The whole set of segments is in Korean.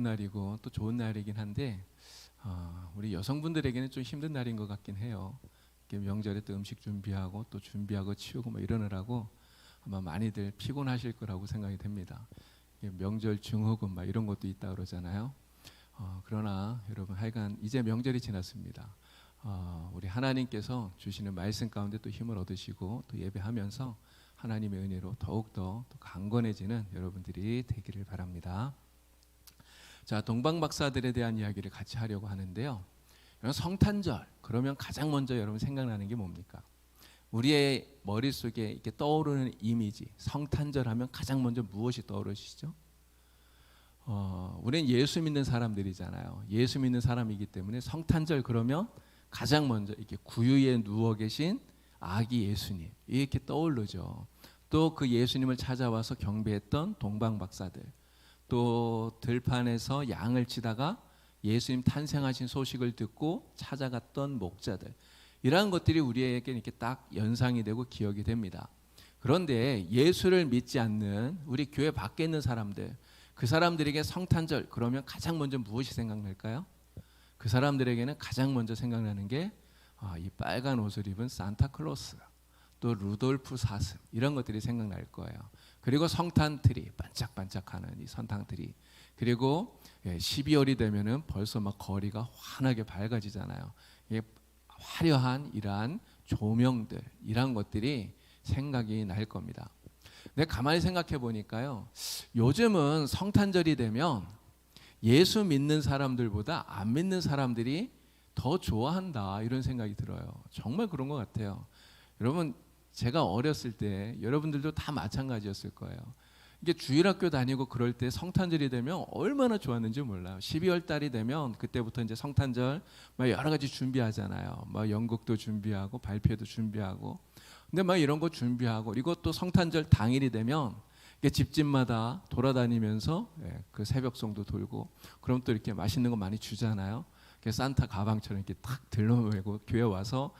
날이고 또 좋은 날이긴 한데 우리 여성분들에게는 좀 힘든 날인 것 같긴 해요. 이렇게 명절에 또 음식 준비하고 또 준비하고 치우고 뭐 이러느라고 아마 많이들 피곤하실 거라고 생각이 됩니다. 명절 증후군 막 이런 것도 있다 그러잖아요. 그러나 여러분 하여간 이제 명절이 지났습니다. 우리 하나님께서 주시는 말씀 가운데 또 힘을 얻으시고 또 예배하면서 하나님의 은혜로 더욱더 또 강건해지는 여러분들이 되기를 바랍니다. 자, 동방박사들에 대한 이야기를 같이 하려고 하는데요. 성탄절 그러면 가장 먼저 여러분 생각나는 게 뭡니까? 우리의 머릿속에 이렇게 떠오르는 이미지, 성탄절 하면 가장 먼저 무엇이 떠오르시죠? 우리는 예수 믿는 사람들이잖아요. 예수 믿는 사람이기 때문에 성탄절 그러면 가장 먼저 이렇게 구유에 누워 계신 아기 예수님 이렇게 떠오르죠. 또 그 예수님을 찾아와서 경배했던 동방박사들, 또 들판에서 양을 치다가 예수님 탄생하신 소식을 듣고 찾아갔던 목자들, 이러한 것들이 우리에게 이렇게 딱 연상이 되고 기억이 됩니다. 그런데 예수를 믿지 않는 우리 교회 밖에 있는 사람들, 그 사람들에게 성탄절 그러면 가장 먼저 무엇이 생각날까요? 그 사람들에게는 가장 먼저 생각나는 게 이 빨간 옷을 입은 산타클로스, 또 루돌프 사슴, 이런 것들이 생각날 거예요. 그리고 성탄트리, 반짝반짝하는 이 성탄트리, 그리고 12월이 되면은 벌써 막 거리가 환하게 밝아지잖아요. 이게 화려한 이러한 조명들, 이런 것들이 생각이 날 겁니다. 근데 가만히 생각해 보니까요, 요즘은 성탄절이 되면 예수 믿는 사람들보다 안 믿는 사람들이 더 좋아한다, 이런 생각이 들어요. 정말 그런 것 같아요. 여러분, 제가 어렸을 때 여러분들도 다 마찬가지였을 거예요. 이게 주일학교 다니고 그럴 때 성탄절이 되면 얼마나 좋았는지 몰라요. 12월 달이 되면 그때부터 이제 성탄절 막 여러 가지 준비하잖아요. 막 연극도 준비하고 발표도 준비하고. 근데 막 이런 거 준비하고, 그리고 또 성탄절 당일이 되면 집집마다 돌아다니면서 그 새벽송도 돌고, 그럼 또 이렇게 맛있는 거 많이 주잖아요. 산타 가방처럼 이렇게 탁 들러매고 교회 와서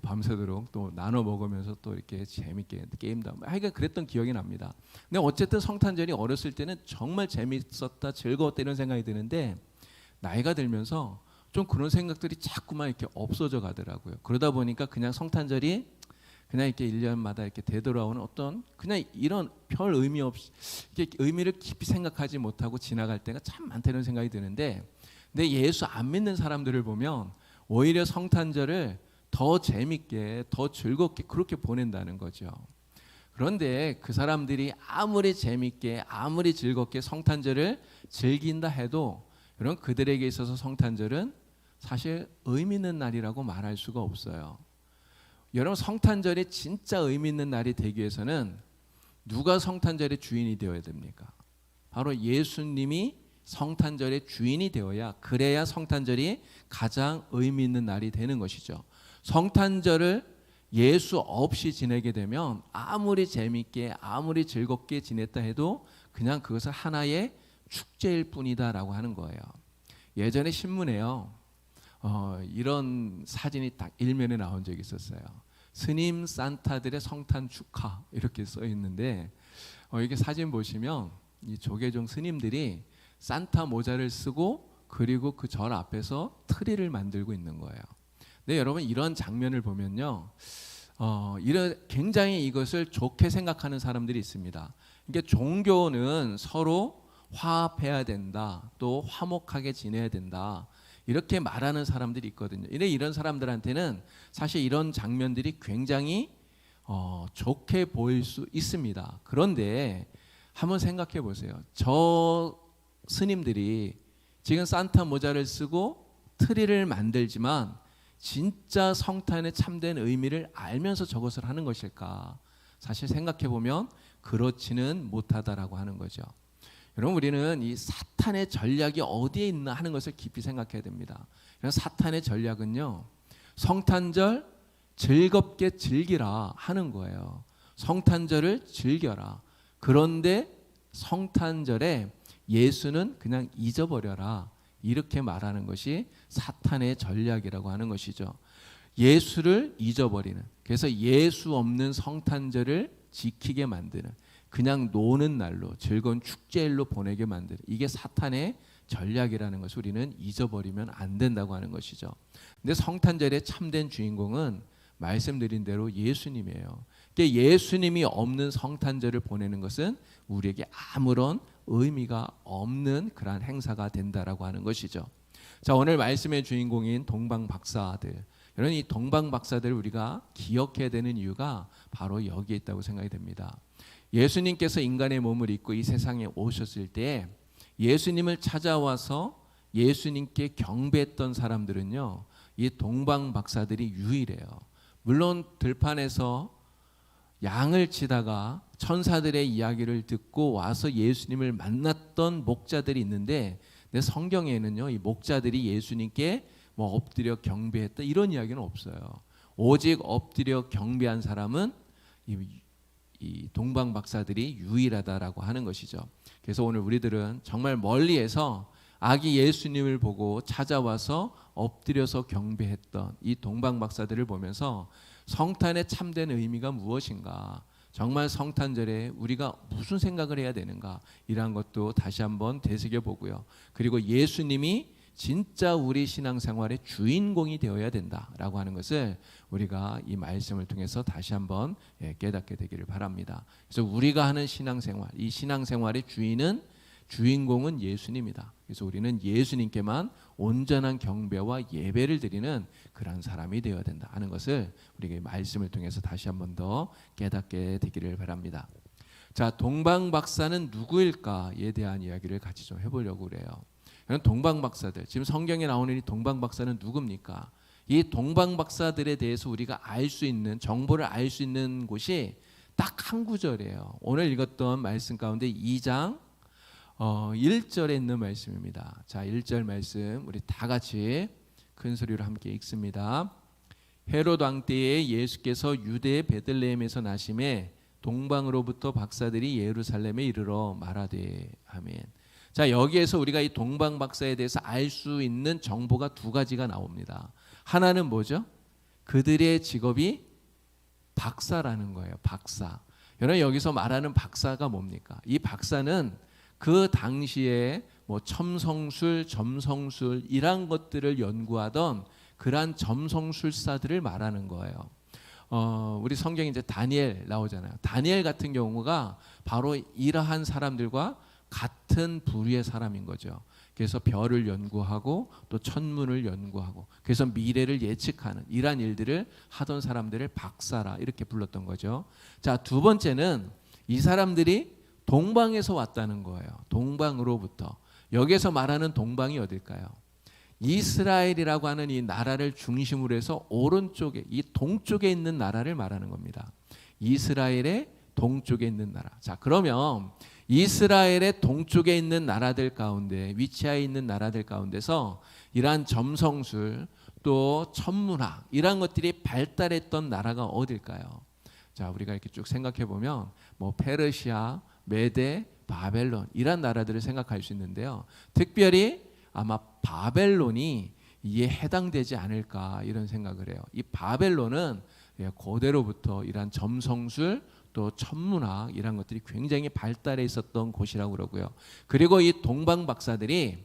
밤새도록 또 나눠 먹으면서 또 이렇게 재밌게 게임도 하고, 하여간 그랬던 기억이 납니다. 근데 어쨌든 성탄절이 어렸을 때는 정말 재밌었다, 즐거웠다, 이런 생각이 드는데 나이가 들면서 좀 그런 생각들이 자꾸만 이렇게 없어져 가더라고요. 그러다 보니까 그냥 성탄절이 그냥 이렇게 1년마다 이렇게 되돌아오는 어떤 그냥 이런 별 의미 없이 이렇게 의미를 깊이 생각하지 못하고 지나갈 때가 참 많다는 생각이 드는데, 근데 예수 안 믿는 사람들을 보면 오히려 성탄절을 더 재밌게, 더 즐겁게 그렇게 보낸다는 거죠. 그런데 그 사람들이 아무리 재밌게, 아무리 즐겁게 성탄절을 즐긴다 해도, 그런 그들에게 있어서 성탄절은 사실 의미 있는 날이라고 말할 수가 없어요. 여러분, 성탄절이 진짜 의미 있는 날이 되기 위해서는 누가 성탄절의 주인이 되어야 됩니까? 바로 예수님이 성탄절의 주인이 되어야, 그래야 성탄절이 가장 의미 있는 날이 되는 것이죠. 성탄절을 예수 없이 지내게 되면 아무리 재밌게, 아무리 즐겁게 지냈다 해도 그냥 그것은 하나의 축제일 뿐이다라고 하는 거예요. 예전에 신문에요, 이런 사진이 딱 일면에 나온 적이 있었어요. 스님 산타들의 성탄 축하, 이렇게 써 있는데 이게 사진 보시면 이 조계종 스님들이 산타 모자를 쓰고, 그리고 그 절 앞에서 트리를 만들고 있는 거예요. 근데 여러분, 이런 장면을 보면요, 굉장히 이것을 좋게 생각하는 사람들이 있습니다. 이게 종교는 서로 화합해야 된다, 또 화목하게 지내야 된다, 이렇게 말하는 사람들이 있거든요. 이런 사람들한테는 사실 이런 장면들이 굉장히 좋게 보일 수 있습니다. 그런데 한번 생각해 보세요. 저 스님들이 지금 산타 모자를 쓰고 트리를 만들지만 진짜 성탄의 참된 의미를 알면서 저것을 하는 것일까? 사실 생각해 보면 그렇지는 못하다라고 하는 거죠. 여러분, 우리는 이 사탄의 전략이 어디에 있나 하는 것을 깊이 생각해야 됩니다. 사탄의 전략은요, 성탄절 즐겁게 즐기라 하는 거예요. 성탄절을 즐겨라. 그런데 성탄절에 예수는 그냥 잊어버려라, 이렇게 말하는 것이 사탄의 전략이라고 하는 것이죠. 예수를 잊어버리는, 그래서 예수 없는 성탄절을 지키게 만드는, 그냥 노는 날로, 즐거운 축제일로 보내게 만드는, 이게 사탄의 전략이라는 것을 우리는 잊어버리면 안 된다고 하는 것이죠. 근데 성탄절의 참된 주인공은 말씀드린 대로 예수님이에요. 예수님이 없는 성탄절을 보내는 것은 우리에게 아무런 의미가 없는 그러한 행사가 된다라고 하는 것이죠. 자, 오늘 말씀의 주인공인 동방박사들, 여러분 이 동방박사들을 우리가 기억해야 되는 이유가 바로 여기에 있다고 생각이 됩니다. 예수님께서 인간의 몸을 입고 이 세상에 오셨을 때 예수님을 찾아와서 예수님께 경배했던 사람들은요, 이 동방박사들이 유일해요. 물론 들판에서 양을 치다가 천사들의 이야기를 듣고 와서 예수님을 만났던 목자들이 있는데, 근데 성경에는요 이 목자들이 예수님께 뭐 엎드려 경배했다 이런 이야기는 없어요. 오직 엎드려 경배한 사람은 이 동방박사들이 유일하다라고 하는 것이죠. 그래서 오늘 우리들은 정말 멀리에서 아기 예수님을 보고 찾아와서 엎드려서 경배했던 이 동방박사들을 보면서 성탄의 참된 의미가 무엇인가, 정말 성탄절에 우리가 무슨 생각을 해야 되는가, 이러한 것도 다시 한번 되새겨보고요. 그리고 예수님이 진짜 우리 신앙생활의 주인공이 되어야 된다라고 하는 것을 우리가 이 말씀을 통해서 다시 한번 깨닫게 되기를 바랍니다. 그래서 우리가 하는 신앙생활, 이 신앙생활의 주인공은 예수님이다. 그래서 우리는 예수님께만 온전한 경배와 예배를 드리는 그런 사람이 되어야 된다 하는 것을 우리가 이 말씀을 통해서 다시 한번 더 깨닫게 되기를 바랍니다. 자, 동방박사는 누구일까에 대한 이야기를 같이 좀 해보려고 그래요. 동방박사들, 지금 성경에 나오는 이 동방박사는 누굽니까? 이 동방박사들에 대해서 우리가 알 수 있는 정보를 알 수 있는 곳이 딱 한 구절이에요. 오늘 읽었던 말씀 가운데 2장 1절에 있는 말씀입니다. 자, 1절 말씀 우리 다 같이 큰 소리로 함께 읽습니다. 헤롯 왕 때에 예수께서 유대의 베들레헴에서 나심에 동방으로부터 박사들이 예루살렘에 이르러 말하되, 아멘. 자, 여기에서 우리가 이 동방박사에 대해서 알 수 있는 정보가 두 가지가 나옵니다. 하나는 뭐죠? 그들의 직업이 박사라는 거예요. 박사. 여러분 여기서 말하는 박사가 뭡니까? 이 박사는 그 당시에 뭐 첨성술, 점성술 이런 것들을 연구하던 그러한 점성술사들을 말하는 거예요. 우리 성경에 이제 다니엘 나오잖아요. 다니엘 같은 경우가 바로 이러한 사람들과 같은 부류의 사람인 거죠. 그래서 별을 연구하고 또 천문을 연구하고 그래서 미래를 예측하는 이러한 일들을 하던 사람들을 박사라 이렇게 불렀던 거죠. 자, 두 번째는 이 사람들이 동방에서 왔다는 거예요. 동방으로부터. 여기에서 말하는 동방이 어딜까요? 이스라엘이라고 하는 이 나라를 중심으로 해서 오른쪽에 이 동쪽에 있는 나라를 말하는 겁니다. 이스라엘의 동쪽에 있는 나라. 자, 그러면 이스라엘의 동쪽에 있는 나라들 가운데 위치해 있는 나라들 가운데서 이러한 점성술 또 천문학 이러한 것들이 발달했던 나라가 어딜까요? 자, 우리가 이렇게 쭉 생각해 보면 뭐 페르시아, 메데, 바벨론 이런 나라들을 생각할 수 있는데요. 특별히 아마 바벨론이 이에 해당되지 않을까 이런 생각을 해요. 이 바벨론은 고대로부터 이러한 점성술 또 천문학 이런 것들이 굉장히 발달해 있었던 곳이라고 그러고요. 그리고 이 동방 박사들이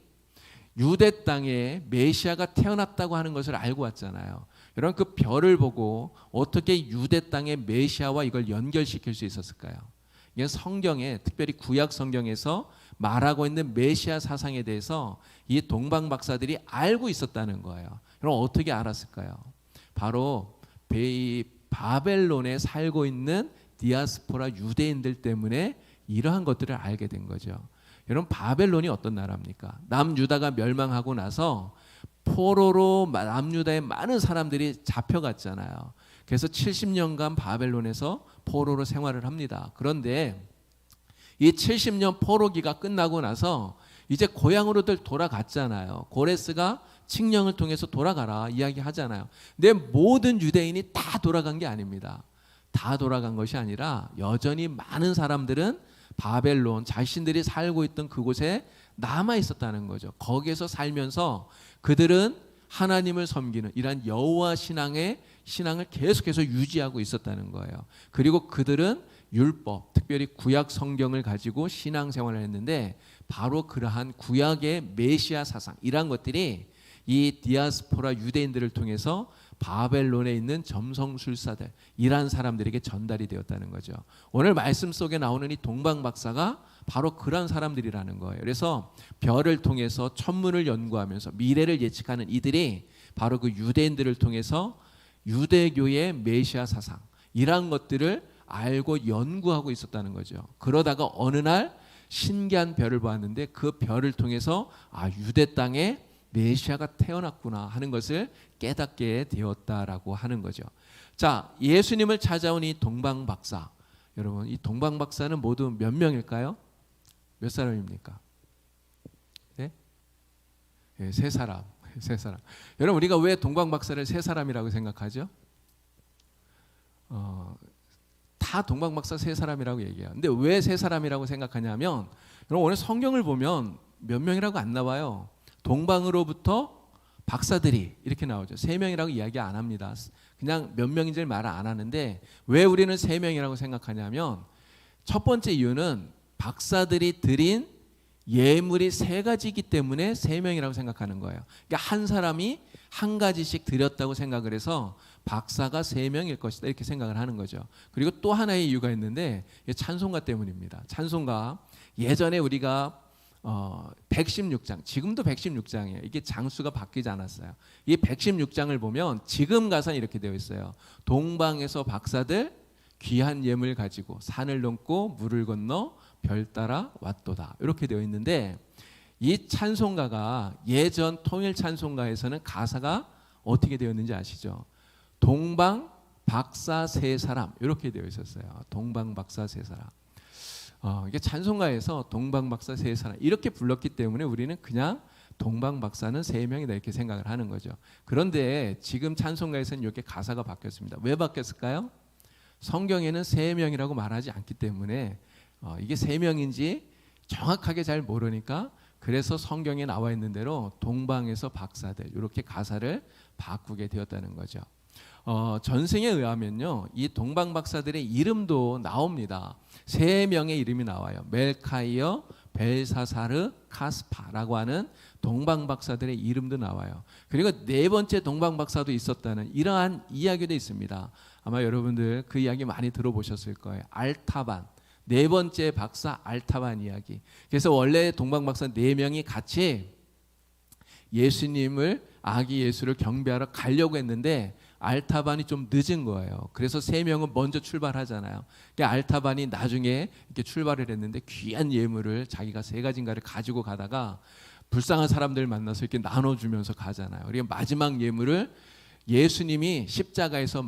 유대 땅에 메시아가 태어났다고 하는 것을 알고 왔잖아요. 여러분 그 별을 보고 어떻게 유대 땅의 메시아와 이걸 연결시킬 수 있었을까요? 이게 성경에 특별히 구약 성경에서 말하고 있는 메시아 사상에 대해서 이 동방 박사들이 알고 있었다는 거예요. 그럼 어떻게 알았을까요? 바로 바벨론에 살고 있는 디아스포라 유대인들 때문에 이러한 것들을 알게 된 거죠. 여러분 바벨론이 어떤 나라입니까? 남유다가 멸망하고 나서 포로로 남유다의 많은 사람들이 잡혀갔잖아요. 그래서 70년간 바벨론에서 포로로 생활을 합니다. 그런데 이 70년 포로기가 끝나고 나서 이제 고향으로들 돌아갔잖아요. 고레스가 칙령을 통해서 돌아가라 이야기하잖아요. 근데 모든 유대인이 다 돌아간 게 아닙니다. 다 돌아간 것이 아니라 여전히 많은 사람들은 바벨론 자신들이 살고 있던 그곳에 남아 있었다는 거죠. 거기에서 살면서 그들은 하나님을 섬기는 이러한 여호와 신앙을 계속해서 유지하고 있었다는 거예요. 그리고 그들은 율법, 특별히 구약 성경을 가지고 신앙생활을 했는데 바로 그러한 구약의 메시아 사상 이러한 것들이 이 디아스포라 유대인들을 통해서 바벨론에 있는 점성술사들 이러한 사람들에게 전달이 되었다는 거죠. 오늘 말씀 속에 나오는 이 동방박사가 바로 그런 사람들이라는 거예요. 그래서 별을 통해서 천문을 연구하면서 미래를 예측하는 이들이 바로 그 유대인들을 통해서 유대교의 메시아 사상 이러한 것들을 알고 연구하고 있었다는 거죠. 그러다가 어느 날 신기한 별을 보았는데 그 별을 통해서 유대 땅에 메시아가 태어났구나 하는 것을 깨닫게 되었다라고 하는 거죠. 자, 예수님을 찾아온 이 동방박사, 여러분 이 동방박사는 모두 몇 명일까요? 몇 사람입니까? 네? 네, 세 사람. 여러분 우리가 왜 동방박사를 세 사람이라고 생각하죠? 다 동방박사 세 사람이라고 얘기해요. 근데 왜 세 사람이라고 생각하냐면 여러분 오늘 성경을 보면 몇 명이라고 안 나와요. 동방으로부터 박사들이 이렇게 나오죠. 세 명이라고 이야기 안 합니다. 그냥 몇 명인지를 말을 안 하는데 왜 우리는 세 명이라고 생각하냐면 첫 번째 이유는 박사들이 드린 예물이 세 가지이기 때문에 세 명이라고 생각하는 거예요. 그러니까 한 사람이 한 가지씩 드렸다고 생각을 해서 박사가 세 명일 것이다 이렇게 생각을 하는 거죠. 그리고 또 하나의 이유가 있는데 찬송가 때문입니다. 찬송가 예전에 우리가 116장, 지금도 116장이에요. 이게 장수가 바뀌지 않았어요. 이 116장을 보면 지금 가사는 이렇게 되어 있어요. 동방에서 박사들 귀한 예물 가지고 산을 넘고 물을 건너 별 따라 왔도다 이렇게 되어 있는데 이 찬송가가 예전 통일 찬송가에서는 가사가 어떻게 되었는지 아시죠? 동방 박사 세 사람 이렇게 되어 있었어요. 동방 박사 세 사람. 이게 찬송가에서 동방 박사 세 사람 이렇게 불렀기 때문에 우리는 그냥 동방 박사는 세 명이다 이렇게 생각을 하는 거죠. 그런데 지금 찬송가에서는 이렇게 가사가 바뀌었습니다. 왜 바뀌었을까요? 성경에는 세 명이라고 말하지 않기 때문에 이게 세 명인지 정확하게 잘 모르니까 그래서 성경에 나와 있는 대로 동방에서 박사들 이렇게 가사를 바꾸게 되었다는 거죠. 전승에 의하면요, 이 동방 박사들의 이름도 나옵니다. 세 명의 이름이 나와요. 멜카이어, 벨사사르, 카스파라고 하는 동방 박사들의 이름도 나와요. 그리고 네 번째 동방 박사도 있었다는 이러한 이야기도 있습니다. 아마 여러분들 그 이야기 많이 들어보셨을 거예요. 알타반. 네 번째 박사 알타반 이야기. 그래서 원래 동방 박사 네 명이 같이 예수님을 아기 예수를 경배하러 가려고 했는데 알타반이 좀 늦은 거예요. 그래서 세 명은 먼저 출발하잖아요. 그러니까 알타반이 나중에 이렇게 출발을 했는데 귀한 예물을 자기가 세 가지인가를 가지고 가다가 불쌍한 사람들 만나서 이렇게 나눠주면서 가잖아요. 그리고 마지막 예물을 예수님이 십자가에서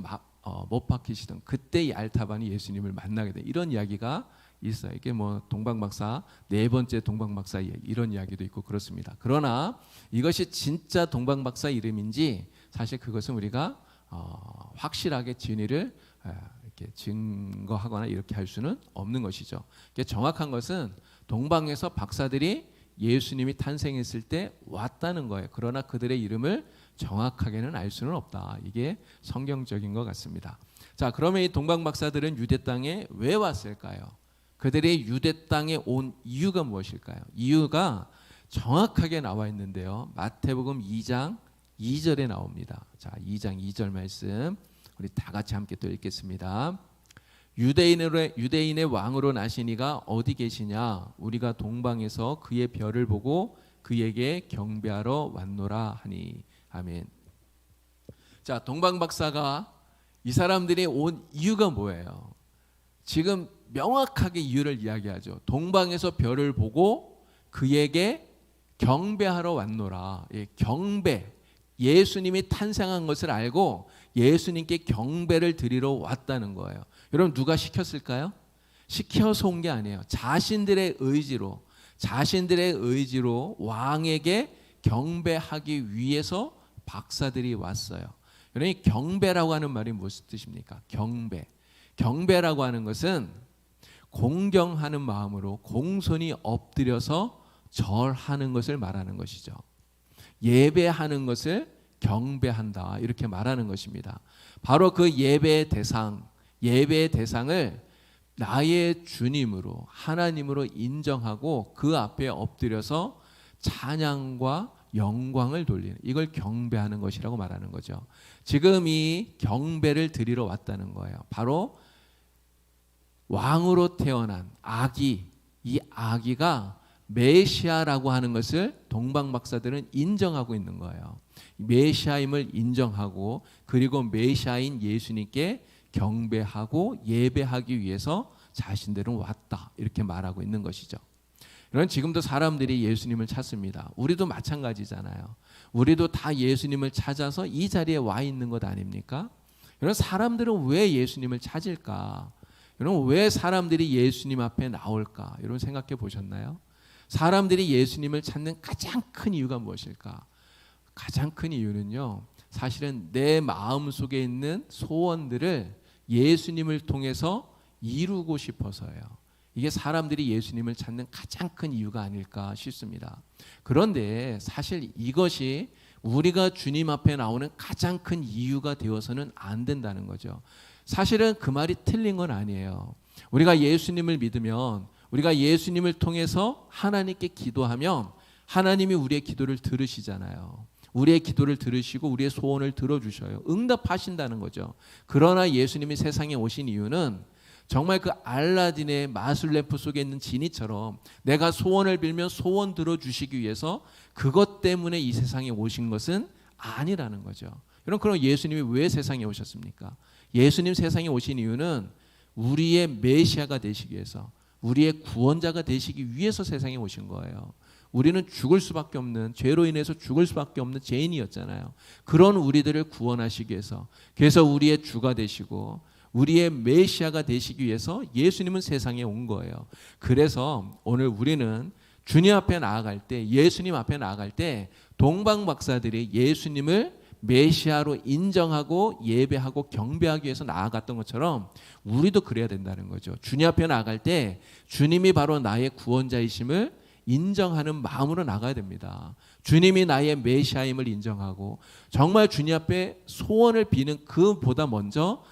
못 박히시던 그때 이 알타반이 예수님을 만나게 돼. 이런 이야기가 있어요. 이게 뭐 동방박사 네 번째 동방박사 이런 이야기도 있고 그렇습니다. 그러나 이것이 진짜 동방박사 이름인지 사실 그것은 우리가 확실하게 진위를 이렇게 증거하거나 이렇게 할 수는 없는 것이죠. 정확한 것은 동방에서 박사들이 예수님이 탄생했을 때 왔다는 거예요. 그러나 그들의 이름을 정확하게는 알 수는 없다. 이게 성경적인 것 같습니다. 자, 그러면 이 동방 박사들은 유대 땅에 왜 왔을까요? 그들이 유대 땅에 온 이유가 무엇일까요? 이유가 정확하게 나와 있는데요. 마태복음 2장 2절에 나옵니다. 자, 2장 2절 말씀 우리 다 같이 함께 또 읽겠습니다. 유대인의 왕으로 나신 이가 어디 계시냐? 우리가 동방에서 그의 별을 보고 그에게 경배하러 왔노라 하니. 아멘. 자, 동방 박사가 이 사람들이 온 이유가 뭐예요? 지금 명확하게 이유를 이야기하죠. 동방에서 별을 보고 그에게 경배하러 왔노라. 경배. 예수님이 탄생한 것을 알고 예수님께 경배를 드리러 왔다는 거예요. 여러분 누가 시켰을까요? 시켜서 온 게 아니에요. 자신들의 의지로 왕에게 경배하기 위해서 박사들이 왔어요. 여러분 경배라고 하는 말이 무슨 뜻입니까? 경배라고 하는 것은 공경하는 마음으로 공손히 엎드려서 절하는 것을 말하는 것이죠. 예배하는 것을 경배한다 이렇게 말하는 것입니다. 바로 그 예배의 대상을 나의 주님으로 하나님으로 인정하고 그 앞에 엎드려서 찬양과 영광을 돌리는, 이걸 경배하는 것이라고 말하는 거죠. 지금 이 경배를 드리러 왔다는 거예요. 바로 왕으로 태어난 아기, 이 아기가 메시아라고 하는 것을 동방 박사들은 인정하고 있는 거예요. 메시아임을 인정하고 그리고 메시아인 예수님께 경배하고 예배하기 위해서 자신들은 왔다, 이렇게 말하고 있는 것이죠. 이런 지금도 사람들이 예수님을 찾습니다. 우리도 마찬가지잖아요. 우리도 다 예수님을 찾아서 이 자리에 와 있는 것 아닙니까? 이런 사람들은 왜 예수님을 찾을까? 여러분, 왜 사람들이 예수님 앞에 나올까? 여러분 생각해 보셨나요? 사람들이 예수님을 찾는 가장 큰 이유가 무엇일까? 가장 큰 이유는요, 사실은 내 마음 속에 있는 소원들을 예수님을 통해서 이루고 싶어서예요. 이게 사람들이 예수님을 찾는 가장 큰 이유가 아닐까 싶습니다. 그런데 사실 이것이 우리가 주님 앞에 나오는 가장 큰 이유가 되어서는 안 된다는 거죠. 사실은 그 말이 틀린 건 아니에요. 우리가 예수님을 믿으면, 우리가 예수님을 통해서 하나님께 기도하면 하나님이 우리의 기도를 들으시잖아요. 우리의 기도를 들으시고 우리의 소원을 들어주셔요. 응답하신다는 거죠. 그러나 예수님이 세상에 오신 이유는 정말 그 알라딘의 마술램프 속에 있는 지니처럼 내가 소원을 빌면 소원 들어주시기 위해서 그것 때문에 이 세상에 오신 것은 아니라는 거죠. 그럼 예수님이 왜 세상에 오셨습니까? 예수님 세상에 오신 이유는 우리의 메시아가 되시기 위해서, 우리의 구원자가 되시기 위해서 세상에 오신 거예요. 우리는 죽을 수밖에 없는, 죄로 인해서 죽을 수밖에 없는 죄인이었잖아요. 그런 우리들을 구원하시기 위해서, 그래서 우리의 주가 되시고 우리의 메시아가 되시기 위해서 예수님은 세상에 온 거예요. 그래서 오늘 우리는 주님 앞에 나아갈 때, 예수님 앞에 나아갈 때 동방 박사들이 예수님을 메시아로 인정하고 예배하고 경배하기 위해서 나아갔던 것처럼 우리도 그래야 된다는 거죠. 주님 앞에 나아갈 때 주님이 바로 나의 구원자이심을 인정하는 마음으로 나가야 됩니다. 주님이 나의 메시아임을 인정하고 정말 주님 앞에 소원을 비는 그보다 먼저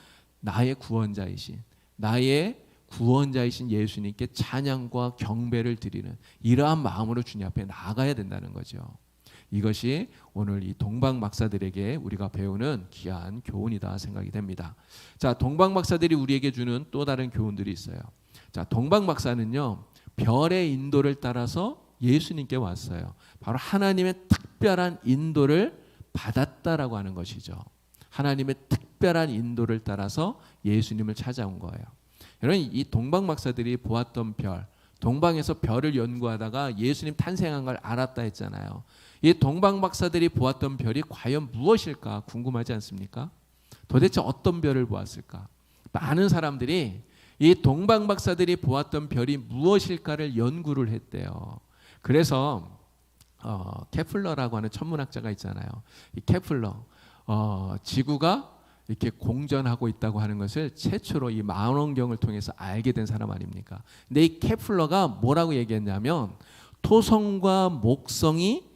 나의 구원자이신, 나의 구원자이신 예수님께 찬양과 경배를 드리는 이러한 마음으로 주님 앞에 나아가야 된다는 거죠. 이것이 오늘 이 동방 박사들에게 우리가 배우는 귀한 교훈이다 생각이 됩니다. 자, 동방 박사들이 우리에게 주는 또 다른 교훈들이 있어요. 자, 동방 박사는요, 별의 인도를 따라서 예수님께 왔어요. 바로 하나님의 특별한 인도를 받았다라고 하는 것이죠. 하나님의 특별한 인도를 따라서 예수님을 찾아온 거예요. 여러분, 이 동방 박사들이 보았던 별, 동방에서 별을 연구하다가 예수님 탄생한 걸 알았다 했잖아요. 이 동방 박사들이 보았던 별이 과연 무엇일까 궁금하지 않습니까? 도대체 어떤 별을 보았을까? 많은 사람들이 이 동방 박사들이 보았던 별이 무엇일까를 연구를 했대요. 그래서 케플러라고 하는 천문학자가 있잖아요. 이 케플러, 지구가 이렇게 공전하고 있다고 하는 것을 최초로 이 망원경을 통해서 알게 된 사람 아닙니까? 근데 이 케플러가 뭐라고 얘기했냐면 토성과 목성이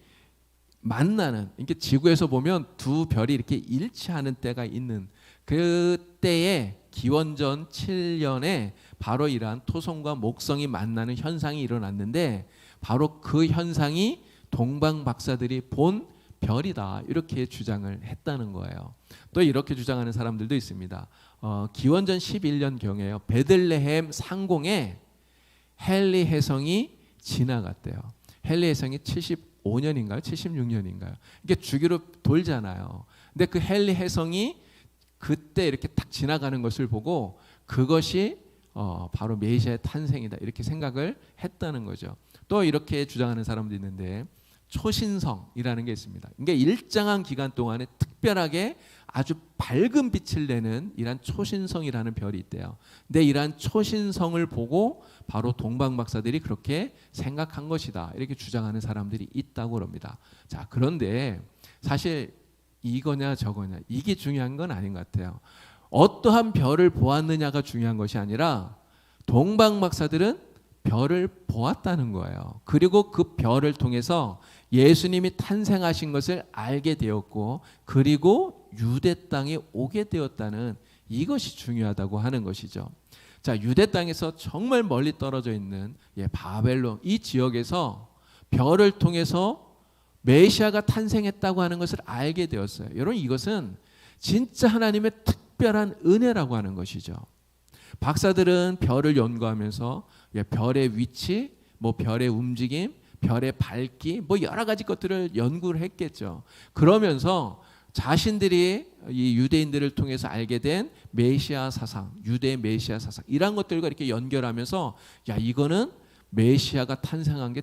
만나는, 이렇게 지구에서 보면 두 별이 이렇게 일치하는 때가 있는 그때에 기원전 7년에 바로 이러한 토성과 목성이 만나는 현상이 일어났는데 바로 그 현상이 동방 박사들이 본 별이다, 이렇게 주장을 했다는 거예요. 또 이렇게 주장하는 사람들도 있습니다. 기원전 11년경에요. 베들레헴 상공에 헨리 해성이 지나갔대요. 헨리 해성이 75년인가요? 76년인가요? 이게 주기로 돌잖아요. 근데 그 헨리 해성이 그때 이렇게 딱 지나가는 것을 보고 그것이 바로 메시아의 탄생이다, 이렇게 생각을 했다는 거죠. 또 이렇게 주장하는 사람도 있는데 초신성이라는 게 있습니다. 그러니까 일정한 기간 동안에 특별하게 아주 밝은 빛을 내는 이러한 초신성이라는 별이 있대요. 근데 이러한 초신성을 보고 바로 동방 박사들이 그렇게 생각한 것이다, 이렇게 주장하는 사람들이 있다고 합니다. 자, 그런데 사실 이거냐 저거냐 이게 중요한 건 아닌 것 같아요. 어떠한 별을 보았느냐가 중요한 것이 아니라 동방 박사들은 별을 보았다는 거예요. 그리고 그 별을 통해서 예수님이 탄생하신 것을 알게 되었고 그리고 유대 땅에 오게 되었다는 이것이 중요하다고 하는 것이죠. 자, 유대 땅에서 정말 멀리 떨어져 있는 바벨론 이 지역에서 별을 통해서 메시아가 탄생했다고 하는 것을 알게 되었어요. 여러분, 이것은 진짜 하나님의 특별한 은혜라고 하는 것이죠. 박사들은 별을 연구하면서 별의 위치, 별의 움직임, 별의 밝기, 여러 가지 것들을 연구를 했겠죠. 그러면서 자신들이 이 유대인들을 통해서 알게 된 메시아 사상, 유대 메시아 사상 이런 것들과 이렇게 연결하면서 이거는 메시아가 탄생한 게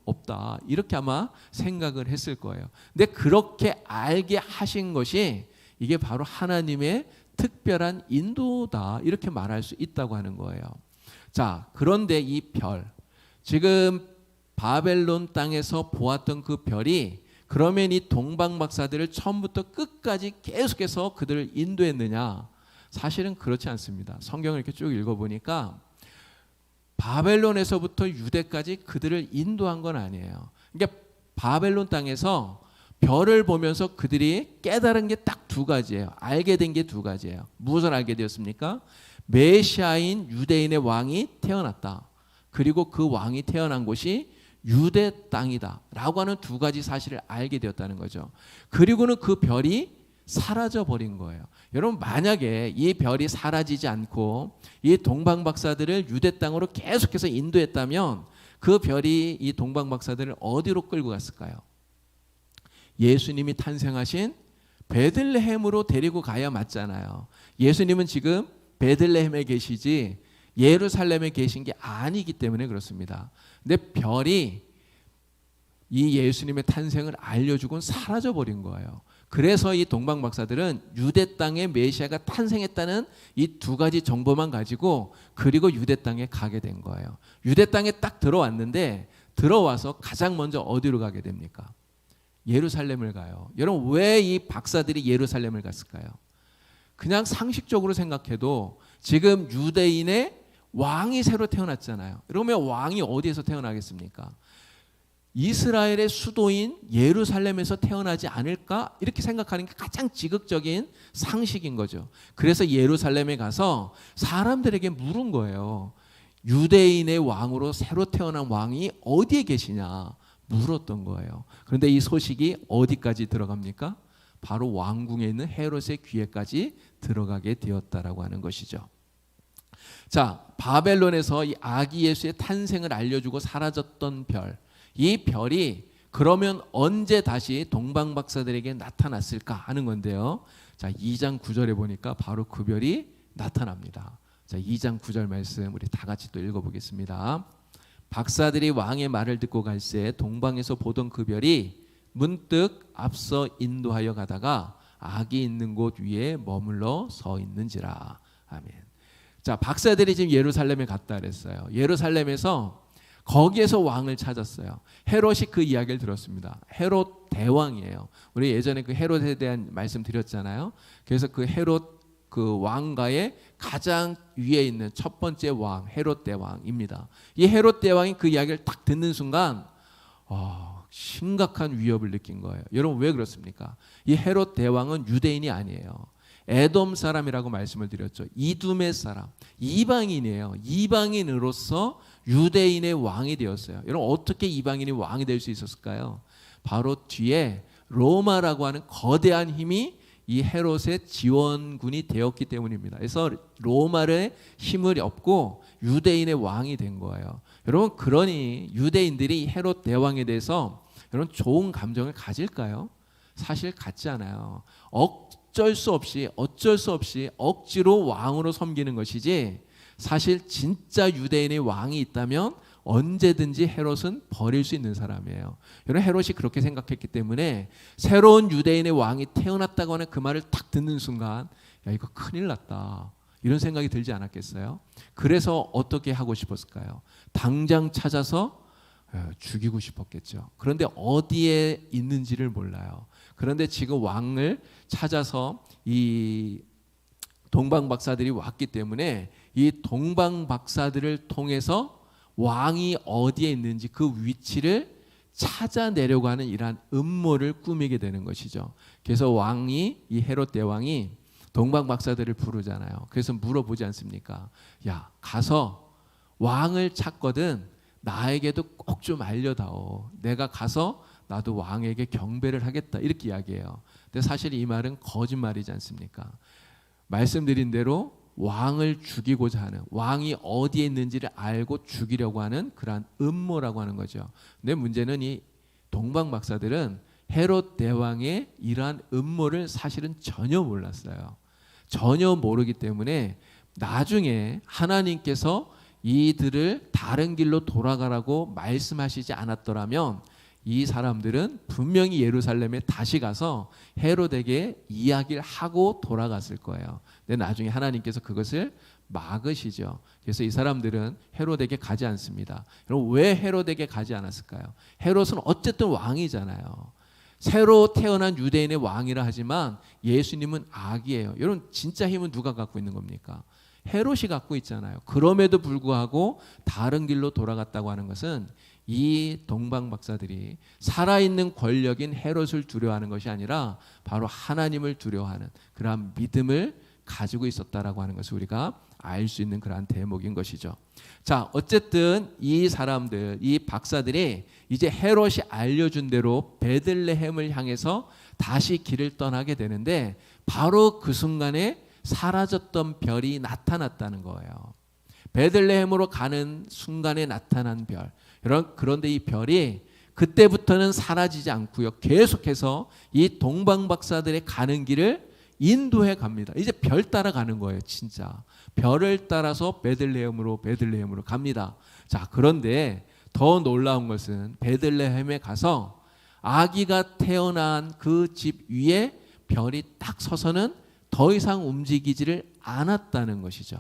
없다 이렇게 아마 생각을 했을 거예요. 근데 그렇게 알게 하신 것이 이게 바로 하나님의 특별한 인도다 이렇게 말할 수 있다고 하는 거예요. 자, 그런데 이 별, 지금 바벨론 땅에서 보았던 그 별이 그러면 이 동방 박사들을 처음부터 끝까지 계속해서 그들을 인도했느냐? 사실은 그렇지 않습니다. 성경을 이렇게 쭉 읽어보니까 바벨론에서부터 유대까지 그들을 인도한 건 아니에요. 그러니까 바벨론 땅에서 별을 보면서 그들이 깨달은 게 딱 두 가지예요. 알게 된 게 두 가지예요. 무엇을 알게 되었습니까? 메시아인 유대인의 왕이 태어났다. 그리고 그 왕이 태어난 곳이 유대 땅이다 라고 하는 두 가지 사실을 알게 되었다는 거죠. 그리고는 그 별이 사라져 버린 거예요. 여러분, 만약에 이 별이 사라지지 않고 이 동방 박사들을 유대 땅으로 계속해서 인도했다면 그 별이 이 동방 박사들을 어디로 끌고 갔을까요? 예수님이 탄생하신 베들레헴으로 데리고 가야 맞잖아요. 예수님은 지금 베들레헴에 계시지 예루살렘에 계신 게 아니기 때문에 그렇습니다. 근데 별이 이 예수님의 탄생을 알려주고는 사라져버린 거예요. 그래서 이 동방 박사들은 유대 땅에 메시아가 탄생했다는 이 두 가지 정보만 가지고 그리고 유대 땅에 가게 된 거예요. 유대 땅에 딱 들어왔는데 들어와서 가장 먼저 어디로 가게 됩니까? 예루살렘을 가요. 여러분, 왜 이 박사들이 예루살렘을 갔을까요? 그냥 상식적으로 생각해도 지금 유대인의 왕이 새로 태어났잖아요. 그러면 왕이 어디에서 태어나겠습니까? 이스라엘의 수도인 예루살렘에서 태어나지 않을까? 이렇게 생각하는 게 가장 지극적인 상식인 거죠. 그래서 예루살렘에 가서 사람들에게 물은 거예요. 유대인의 왕으로 새로 태어난 왕이 어디에 계시냐 물었던 거예요. 그런데 이 소식이 어디까지 들어갑니까? 바로 왕궁에 있는 헤롯의 귀에까지 들어가게 되었다라고 하는 것이죠. 자, 바벨론에서 이 아기 예수의 탄생을 알려주고 사라졌던 별, 이 별이 그러면 언제 다시 동방 박사들에게 나타났을까 하는 건데요. 자, 2장 9절에 보니까 바로 그 별이 나타납니다. 자, 2장 9절 말씀 우리 다 같이 또 읽어보겠습니다. 박사들이 왕의 말을 듣고 갈새 동방에서 보던 그 별이 문득 앞서 인도하여 가다가 아기 있는 곳 위에 머물러 서 있는지라. 아멘. 자, 박사들이 지금 예루살렘에 갔다 그랬어요. 예루살렘에서 거기에서 왕을 찾았어요. 헤롯이 그 이야기를 들었습니다. 헤롯 대왕이에요. 우리 예전에 그 헤롯에 대한 말씀 드렸잖아요. 그래서 그 헤롯 그 왕가의 가장 위에 있는 첫 번째 왕 헤롯 대왕입니다. 이 헤롯 대왕이 그 이야기를 딱 듣는 순간 심각한 위협을 느낀 거예요. 여러분, 왜 그렇습니까? 이 헤롯 대왕은 유대인이 아니에요. 에돔 사람이라고 말씀을 드렸죠. 이두메 사람, 이방인이에요. 이방인으로서 유대인의 왕이 되었어요. 여러분, 어떻게 이방인이 왕이 될 수 있었을까요? 바로 뒤에 로마라고 하는 거대한 힘이 이 헤롯의 지원군이 되었기 때문입니다. 그래서 로마의 힘을 얻고 유대인의 왕이 된 거예요. 여러분, 그러니 유대인들이 헤롯 대왕에 대해서 여러분 좋은 감정을 가질까요? 사실 갖지 않아요. 어쩔 수 없이 억지로 왕으로 섬기는 것이지, 사실 진짜 유대인의 왕이 있다면 언제든지 헤롯은 버릴 수 있는 사람이에요. 여러분, 헤롯이 그렇게 생각했기 때문에 새로운 유대인의 왕이 태어났다고 하는 그 말을 딱 듣는 순간, 야, 이거 큰일 났다, 이런 생각이 들지 않았겠어요? 그래서 어떻게 하고 싶었을까요? 당장 찾아서 죽이고 싶었겠죠. 그런데 어디에 있는지를 몰라요. 그런데 지금 왕을 찾아서 이 동방 박사들이 왔기 때문에 이 동방 박사들을 통해서 왕이 어디에 있는지 그 위치를 찾아내려고 하는 이러한 음모를 꾸미게 되는 것이죠. 그래서 왕이, 이 헤롯 대왕이 동방 박사들을 부르잖아요. 그래서 물어보지 않습니까? 야, 가서 왕을 찾거든 나에게도 꼭 좀 알려다오. 내가 가서 나도 왕에게 경배를 하겠다. 이렇게 이야기해요. 근데 사실 이 말은 거짓말이지 않습니까? 말씀드린 대로 왕을 죽이고자 하는, 왕이 어디에 있는지를 알고 죽이려고 하는 그러한 음모라고 하는 거죠. 근데 문제는 이 동방 박사들은 헤롯 대왕의 이러한 음모를 사실은 전혀 몰랐어요. 전혀 모르기 때문에 나중에 하나님께서 이들을 다른 길로 돌아가라고 말씀하시지 않았더라면 이 사람들은 분명히 예루살렘에 다시 가서 헤롯에게 이야기를 하고 돌아갔을 거예요. 근데 나중에 하나님께서 그것을 막으시죠. 그래서 이 사람들은 헤롯에게 가지 않습니다. 여러분, 왜 헤롯에게 가지 않았을까요? 헤롯은 어쨌든 왕이잖아요. 새로 태어난 유대인의 왕이라 하지만 예수님은 아기예요. 여러분, 진짜 힘은 누가 갖고 있는 겁니까? 헤롯이 갖고 있잖아요. 그럼에도 불구하고 다른 길로 돌아갔다고 하는 것은 이 동방 박사들이 살아있는 권력인 헤롯을 두려워하는 것이 아니라 바로 하나님을 두려워하는 그러한 믿음을 가지고 있었다라고 하는 것을 우리가 알 수 있는 그러한 대목인 것이죠. 자, 어쨌든 이 사람들, 이 박사들이 이제 헤롯이 알려준 대로 베들레헴을 향해서 다시 길을 떠나게 되는데 바로 그 순간에 사라졌던 별이 나타났다는 거예요. 베들레헴으로 가는 순간에 나타난 별. 그런데 이 별이 그때부터는 사라지지 않고요. 계속해서 이 동방 박사들의 가는 길을 인도해 갑니다. 이제 별 따라 가는 거예요, 진짜. 별을 따라서 베들레헴으로 갑니다. 자, 그런데 더 놀라운 것은 베들레헴에 가서 아기가 태어난 그 집 위에 별이 딱 서서는 더 이상 움직이지를 않았다는 것이죠.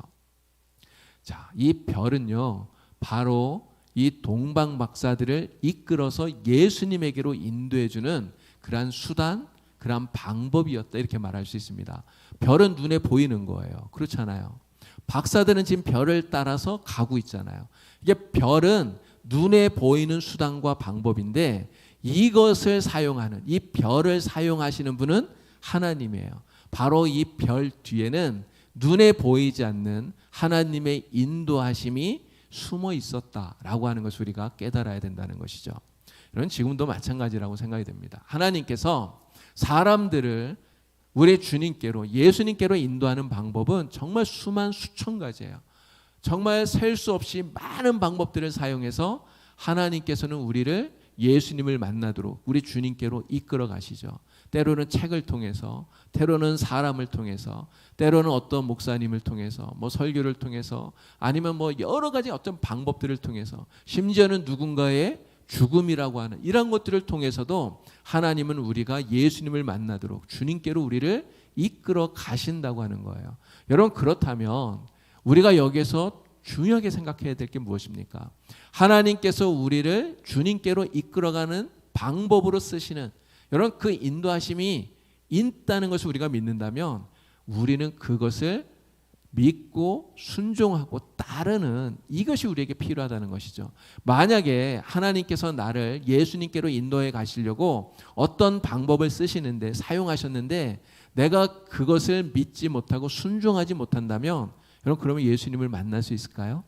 자, 이 별은요, 바로 이 동방 박사들을 이끌어서 예수님에게로 인도해주는 그러한 수단, 그러한 방법이었다, 이렇게 말할 수 있습니다. 별은 눈에 보이는 거예요. 그렇잖아요. 박사들은 지금 별을 따라서 가고 있잖아요. 이게 별은 눈에 보이는 수단과 방법인데 이것을 사용하는, 이 별을 사용하시는 분은 하나님이에요. 바로 이 별 뒤에는 눈에 보이지 않는 하나님의 인도하심이 숨어 있었다라고 하는 것을 우리가 깨달아야 된다는 것이죠. 이런 지금도 마찬가지라고 생각이 됩니다. 하나님께서 사람들을 우리 주님께로, 예수님께로 인도하는 방법은 정말 수천 가지예요. 정말 셀 수 없이 많은 방법들을 사용해서 하나님께서는 우리를 예수님을 만나도록 우리 주님께로 이끌어 가시죠. 때로는 책을 통해서, 때로는 사람을 통해서, 때로는 어떤 목사님을 통해서, 뭐 설교를 통해서, 아니면 뭐 여러 가지 어떤 방법들을 통해서, 심지어는 누군가의 죽음이라고 하는 이런 것들을 통해서도 하나님은 우리가 예수님을 만나도록 주님께로 우리를 이끌어 가신다고 하는 거예요. 여러분, 그렇다면 우리가 여기서 중요하게 생각해야 될 게 무엇입니까? 하나님께서 우리를 주님께로 이끌어가는 방법으로 쓰시는 여러분, 그 인도하심이 있다는 것을 우리가 믿는다면 우리는 그것을 믿고 순종하고 따르는 이것이 우리에게 필요하다는 것이죠. 만약에 하나님께서 나를 예수님께로 인도해 가시려고 어떤 방법을 쓰시는데, 사용하셨는데 내가 그것을 믿지 못하고 순종하지 못한다면 여러분, 그러면 예수님을 만날 수 있을까요?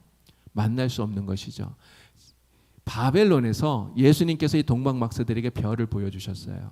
만날 수 없는 것이죠. 바벨론에서 예수님께서 이 동방 박사들에게 별을 보여주셨어요.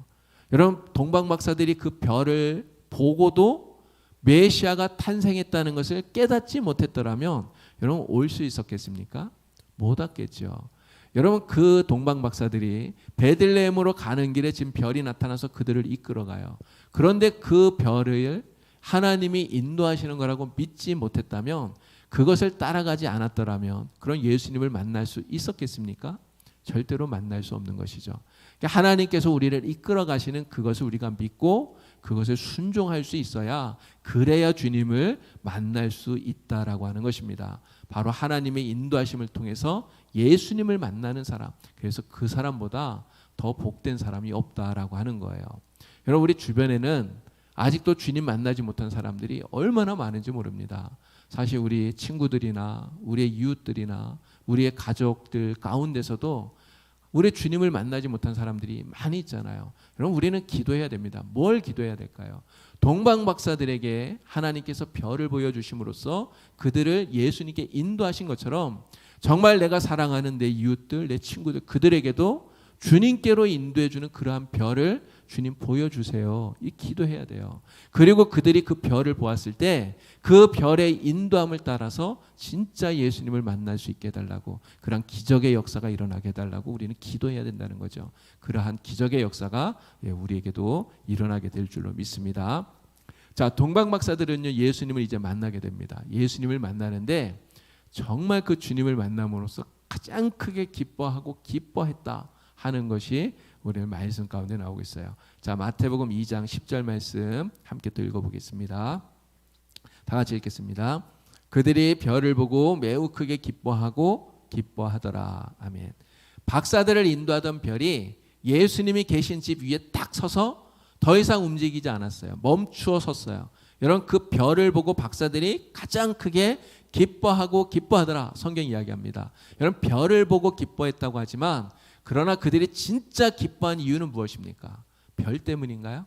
여러분, 동방 박사들이 그 별을 보고도 메시아가 탄생했다는 것을 깨닫지 못했더라면 여러분, 올 수 있었겠습니까? 못 왔겠죠. 여러분, 그 동방 박사들이 베들레헴으로 가는 길에 지금 별이 나타나서 그들을 이끌어가요. 그런데 그 별을 하나님이 인도하시는 거라고 믿지 못했다면, 그것을 따라가지 않았더라면 그런 예수님을 만날 수 있었겠습니까? 절대로 만날 수 없는 것이죠. 그러니까 하나님께서 우리를 이끌어 가시는 그것을 우리가 믿고 그것을 순종할 수 있어야, 그래야 주님을 만날 수 있다라고 하는 것입니다. 바로 하나님의 인도하심을 통해서 예수님을 만나는 사람, 그래서 그 사람보다 더 복된 사람이 없다라고 하는 거예요. 여러분, 우리 주변에는 아직도 주님 만나지 못한 사람들이 얼마나 많은지 모릅니다. 사실 우리 친구들이나 우리의 이웃들이나 우리의 가족들 가운데서도 우리 주님을 만나지 못한 사람들이 많이 있잖아요. 여러분 우리는 기도해야 됩니다. 뭘 기도해야 될까요? 동방 박사들에게 하나님께서 별을 보여주심으로써 그들을 예수님께 인도하신 것처럼 정말 내가 사랑하는 내 이웃들, 내 친구들 그들에게도 주님께로 인도해주는 그러한 별을 주님 보여주세요. 이 기도해야 돼요. 그리고 그들이 그 별을 보았을 때 그 별의 인도함을 따라서 진짜 예수님을 만날 수 있게 해달라고, 그러한 기적의 역사가 일어나게 해달라고 우리는 기도해야 된다는 거죠. 그러한 기적의 역사가 우리에게도 일어나게 될 줄로 믿습니다. 자, 동방 박사들은요 예수님을 이제 만나게 됩니다. 예수님을 만나는데 정말 그 주님을 만남으로써 가장 크게 기뻐하고 기뻐했다 하는 것이 오늘 말씀 가운데 나오고 있어요. 자, 마태복음 2장 10절 말씀 함께 또 읽어보겠습니다. 다 같이 읽겠습니다. 그들이 별을 보고 매우 크게 기뻐하고 기뻐하더라. 아멘. 박사들을 인도하던 별이 예수님이 계신 집 위에 딱 서서 더 이상 움직이지 않았어요. 멈추어 섰어요. 여러분 그 별을 보고 박사들이 가장 크게 기뻐하고 기뻐하더라. 성경 이야기합니다. 여러분 별을 보고 기뻐했다고 하지만 그러나 그들이 진짜 기뻐한 이유는 무엇입니까? 별 때문인가요?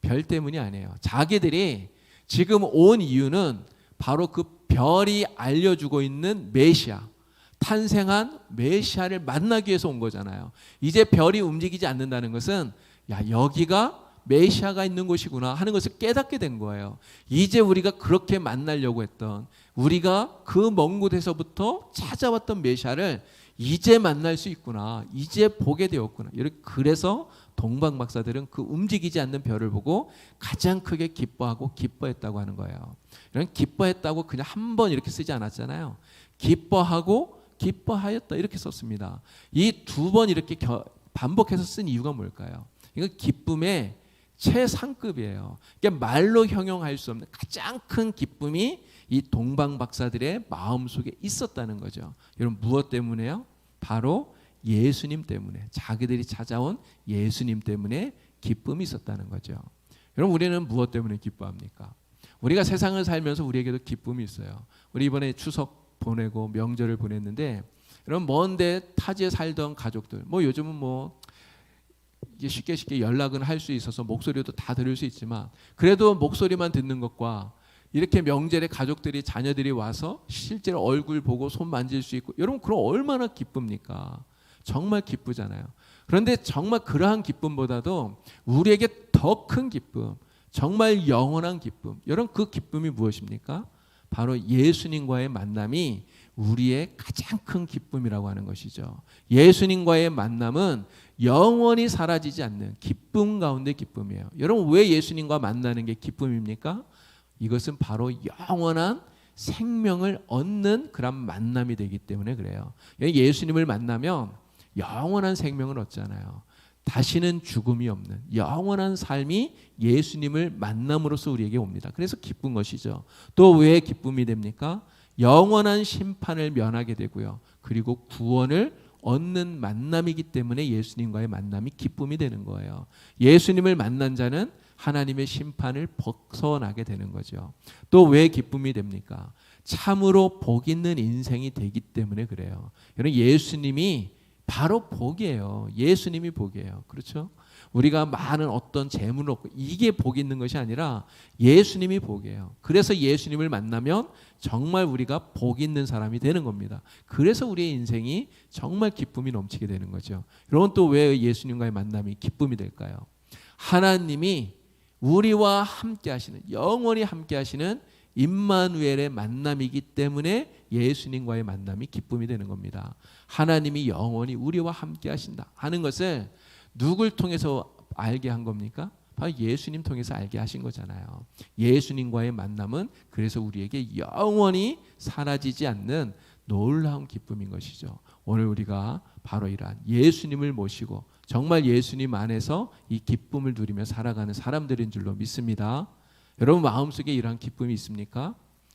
별 때문이 아니에요. 자기들이 지금 온 이유는 바로 그 별이 알려주고 있는 메시아, 탄생한 메시아를 만나기 위해서 온 거잖아요. 이제 별이 움직이지 않는다는 것은 여기가 메시아가 있는 곳이구나 하는 것을 깨닫게 된 거예요. 이제 우리가 그렇게 만나려고 했던, 우리가 그 먼 곳에서부터 찾아왔던 메시아를 이제 만날 수 있구나, 이제 보게 되었구나. 그래서 동방 박사들은 그 움직이지 않는 별을 보고 가장 크게 기뻐하고 기뻐했다고 하는 거예요. 이런 기뻐했다고 그냥 한 번 이렇게 쓰지 않았잖아요. 기뻐하고 기뻐하였다 이렇게 썼습니다. 이 두 번 이렇게 반복해서 쓴 이유가 뭘까요? 이건 기쁨의 최상급이에요. 그러니까 말로 형용할 수 없는 가장 큰 기쁨이 이 동방 박사들의 마음속에 있었다는 거죠. 여러분 무엇 때문에요? 바로 예수님 때문에, 자기들이 찾아온 예수님 때문에 기쁨이 있었다는 거죠. 여러분 우리는 무엇 때문에 기뻐합니까? 우리가 세상을 살면서 우리에게도 기쁨이 있어요. 우리 이번에 추석 보내고 명절을 보냈는데 여러분 먼데 타지에 살던 가족들, 요즘은 이게 쉽게 연락은 할 수 있어서 목소리도 다 들을 수 있지만 그래도 목소리만 듣는 것과 이렇게 명절에 가족들이, 자녀들이 와서 실제로 얼굴 보고 손 만질 수 있고, 여러분 그럼 얼마나 기쁩니까? 정말 기쁘잖아요. 그런데 정말 그러한 기쁨보다도 우리에게 더 큰 기쁨, 정말 영원한 기쁨, 여러분 그 기쁨이 무엇입니까? 바로 예수님과의 만남이 우리의 가장 큰 기쁨이라고 하는 것이죠. 예수님과의 만남은 영원히 사라지지 않는 기쁨 가운데 기쁨이에요. 여러분 왜 예수님과 만나는 게 기쁨입니까? 이것은 바로 영원한 생명을 얻는 그런 만남이 되기 때문에 그래요. 예수님을 만나면 영원한 생명을 얻잖아요. 다시는 죽음이 없는 영원한 삶이 예수님을 만남으로써 우리에게 옵니다. 그래서 기쁜 것이죠. 또 왜 기쁨이 됩니까? 영원한 심판을 면하게 되고요. 그리고 구원을 얻는 만남이기 때문에 예수님과의 만남이 기쁨이 되는 거예요. 예수님을 만난 자는 하나님의 심판을 벗어나게 되는 거죠. 또 왜 기쁨이 됩니까? 참으로 복 있는 인생이 되기 때문에 그래요. 여러분 예수님이 바로 복이에요. 예수님이 복이에요. 그렇죠? 우리가 많은 어떤 재물을 얻고 이게 복 있는 것이 아니라 예수님이 복이에요. 그래서 예수님을 만나면 정말 우리가 복 있는 사람이 되는 겁니다. 그래서 우리의 인생이 정말 기쁨이 넘치게 되는 거죠. 여러분 또 왜 예수님과의 만남이 기쁨이 될까요? 하나님이 우리와 함께 하시는, 영원히 함께 하시는 임마누엘의 만남이기 때문에 예수님과의 만남이 기쁨이 되는 겁니다. 하나님이 영원히 우리와 함께 하신다 하는 것을 누굴 통해서 알게 한 겁니까? 바로 예수님 통해서 알게 하신 거잖아요. 예수님과의 만남은 그래서 우리에게 영원히 사라지지 않는 놀라운 기쁨인 것이죠. 오늘 우리가 바로 이러한 예수님을 모시고 정말 예수님 안에서 이 기쁨을 누리며 살아가는 사람들인 줄로 믿습니다. 여러분 마음속에 이러한 기쁨이 있습니까?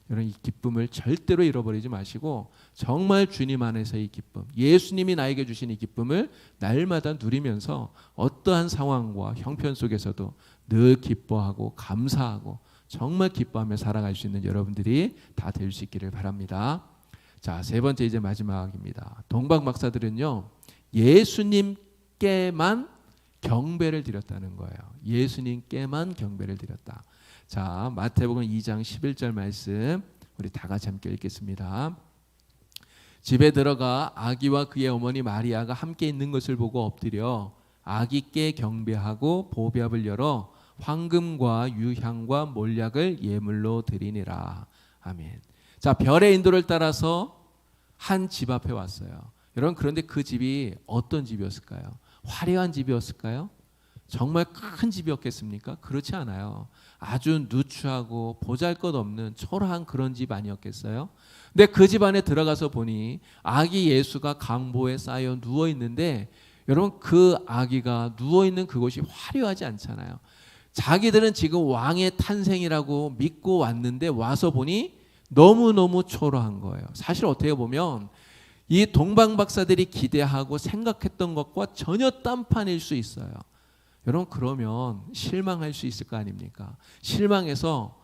여러분 이 기쁨을 절대로 잃어버리지 마시고 정말 주님 안에서 이 기쁨, 예수님이 나에게 주신 이 기쁨을 날마다 누리면서 어떠한 상황과 형편 속에서도 늘 기뻐하고 감사하고 정말 기뻐하며 살아갈 수 있는 여러분들이 다 될 수 있기를 바랍니다. 자, 세 번째 이제 마지막입니다. 동방 박사들은요 예수님께만 경배를 드렸다는 거예요. 예수님께만 경배를 드렸다. 자, 마태복음 2장 11절 말씀 우리 다 같이 함께 읽겠습니다. 집에 들어가 아기와 그의 어머니 마리아가 함께 있는 것을 보고 엎드려 아기께 경배하고 보배압을 열어 황금과 유향과 몰약을 예물로 드리니라. 아멘. 자, 별의 인도를 따라서 한 집 앞에 왔어요. 여러분, 그런데 그 집이 어떤 집이었을까요? 화려한 집이었을까요? 정말 큰 집이었겠습니까? 그렇지 않아요. 아주 누추하고 보잘것없는 초라한 그런 집 아니었겠어요? 근데 그 집 안에 들어가서 보니 아기 예수가 강보에 쌓여 누워 있는데, 여러분, 그 아기가 누워 있는 그곳이 화려하지 않잖아요. 자기들은 지금 왕의 탄생이라고 믿고 왔는데 와서 보니 너무너무 초라한 거예요. 사실 어떻게 보면 이 동방박사들이 기대하고 생각했던 것과 전혀 딴판일 수 있어요. 여러분, 그러면 실망할 수 있을 거 아닙니까? 실망해서